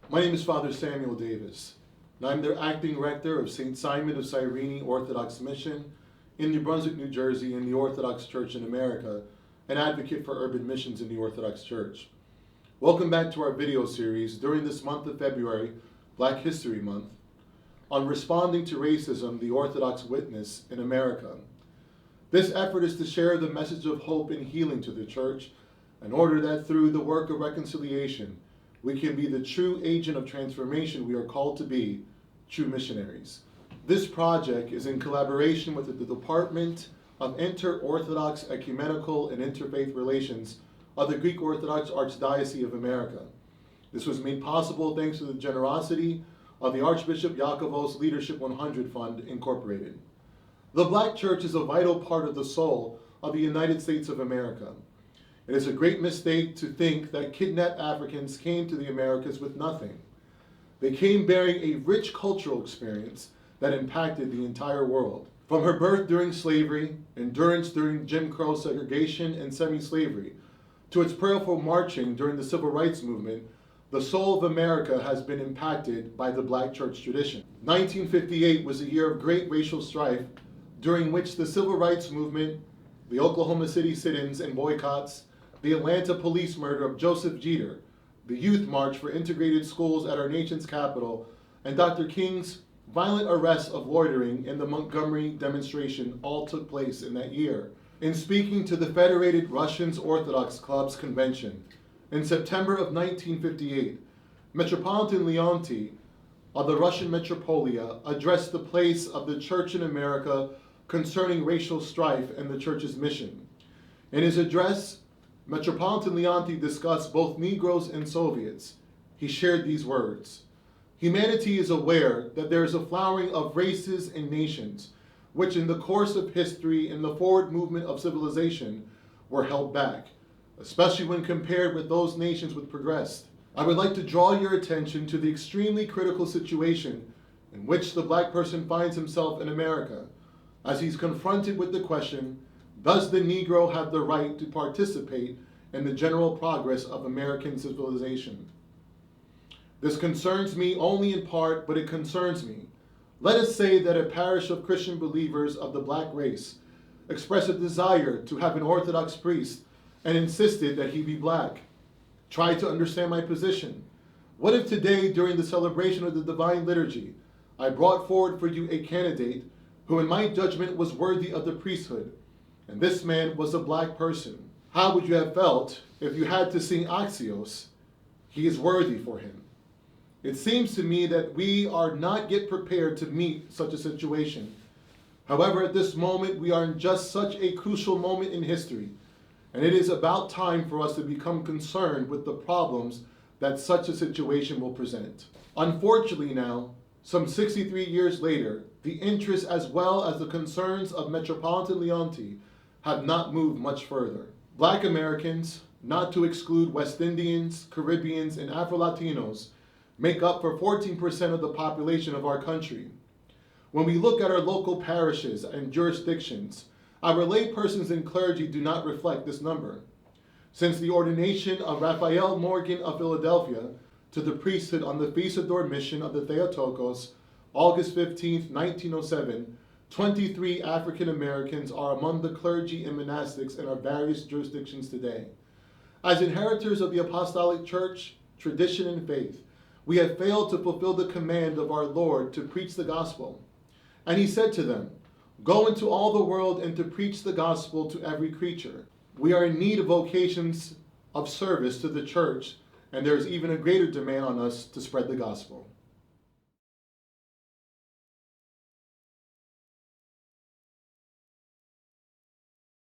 My name is Father Samuel Davis, and I'm the acting rector of St. Simon of Cyrene Orthodox Mission in New Brunswick, New Jersey, in the Orthodox Church in America, an advocate for urban missions in the Orthodox Church. Welcome back to our video series during this month of February, Black History Month, on responding to racism, the Orthodox witness in America. This effort is to share the message of hope and healing to the Church in order that through the work of reconciliation, we can be the true agent of transformation we are called to be, true missionaries. This project is in collaboration with the Department of Inter-Orthodox, Ecumenical and Interfaith Relations of the Greek Orthodox Archdiocese of America. This was made possible thanks to the generosity of the Archbishop Iakovos Leadership 100 Fund, Incorporated. The Black Church is a vital part of the soul of the United States of America. It is a great mistake to think that kidnapped Africans came to the Americas with nothing. They came bearing a rich cultural experience that impacted the entire world. From her birth during slavery, endurance during Jim Crow segregation and semi-slavery, to its prayerful marching during the Civil Rights Movement, the soul of America has been impacted by the Black Church tradition. 1958 was a year of great racial strife during which the Civil Rights Movement, the Oklahoma City sit-ins and boycotts, the Atlanta police murder of Joseph Jeter, the Youth March for Integrated Schools at our nation's capital, and Dr. King's violent arrest of loitering in the Montgomery demonstration all took place in that year. In speaking to the Federated Russian Orthodox Club's convention in September of 1958, Metropolitan Leonty of the Russian Metropolia addressed the place of the Church in America concerning racial strife and the Church's mission. In his address, Metropolitan Leonty discussed both Negroes and Soviets. He shared these words: "Humanity is aware that there is a flowering of races and nations, which in the course of history and the forward movement of civilization were held back, especially when compared with those nations which progressed. I would like to draw your attention to the extremely critical situation in which the Black person finds himself in America, as he's confronted with the question, does the Negro have the right to participate in the general progress of American civilization? This concerns me only in part, but it concerns me. Let us say that a parish of Christian believers of the Black race expressed a desire to have an Orthodox priest and insisted that he be Black. Try to understand my position. What if today, during the celebration of the Divine Liturgy, I brought forward for you a candidate who in my judgment was worthy of the priesthood, and this man was a Black person? How would you have felt if you had to sing Axios, he is worthy for him? It seems to me that we are not yet prepared to meet such a situation. However, at this moment, we are in just such a crucial moment in history, and it is about time for us to become concerned with the problems that such a situation will present. Unfortunately now, some 63 years later, the interests as well as the concerns of Metropolitan Leonty have not moved much further. Black Americans, not to exclude West Indians, Caribbeans, and Afro-Latinos, make up for 14% of the population of our country. When we look at our local parishes and jurisdictions, our laypersons and clergy do not reflect this number. Since the ordination of Raphael Morgan of Philadelphia to the priesthood on the Feast of Dormition of the Theotokos, August 15, 1907, 23 African Americans are among the clergy and monastics in our various jurisdictions today. As inheritors of the Apostolic Church, tradition, and faith, we have failed to fulfill the command of our Lord to preach the gospel. And he said to them, "Go into all the world and to preach the gospel to every creature." We are in need of vocations of service to the Church, and there is even a greater demand on us to spread the gospel.